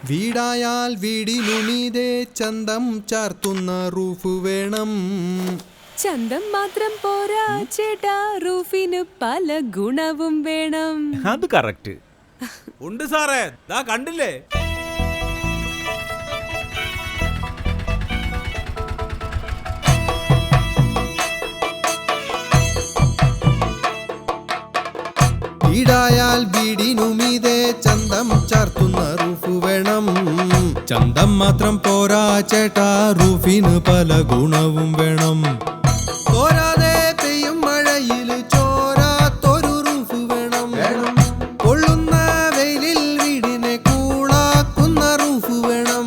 വീടായാൽ വീടിനുമീതെ ചന്തം ചാർത്തുന്ന റൂഫ് വേണം. ചന്തം മാത്രം പോരാ ചേട്ടാ, റൂഫിന് പല ഗുണവും വേണം. അത് കറക്റ്റ് ഉണ്ട് സാറേ, ദാ കണ്ടില്ലേ? വീടായാൽ വീടിനുമീതെ ചന്തം ചാർത്തുന്ന റൂഫ് വേണം. ചന്തം മാത്രം പോരാ ചേട്ടാ, റൂഫിന് പല ഗുണവും വേണം. പോരാതെ പെയ്യും മഴയിൽ ചോരാത്തൊരു റൂഫ് വേണം. കൊള്ളുന്ന വെയിലിൽ വീടിനെ കൂളാക്കുന്ന റൂഫ് വേണം.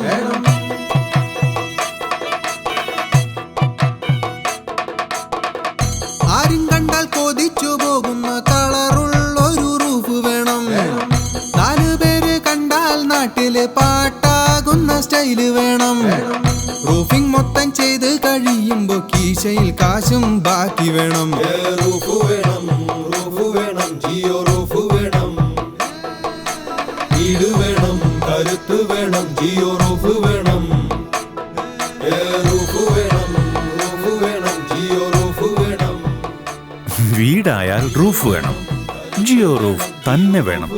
ആരും കണ്ടാൽ കൊതിച്ചു പോകുന്ന കളറുള്ളൊരു റൂഫ് വേണം. 4 പേര് കണ്ടാൽ നാട്ടില് പാട്ടാകുന്ന സ്റ്റൈല് വേണം. റൂഫിംഗ് മൊത്തം ചെയ്ത് കഴിയുമ്പോ കീശയിൽ കാശും ബാക്കി വേണം. റൂഫ് വേണം, റൂഫ് വേണം, ജിയോ റൂഫ് വേണം. വീട് വേണം, കരുത്ത് വേണം, ജിയോ റൂഫ് വേണം. റൂഫ് വേണം, റൂഫ് വേണം, ജിയോ റൂഫ് വേണം. വീടായാൽ റൂഫ് വേണം, ജിയോ റൂഫ് തന്നെ വേണം.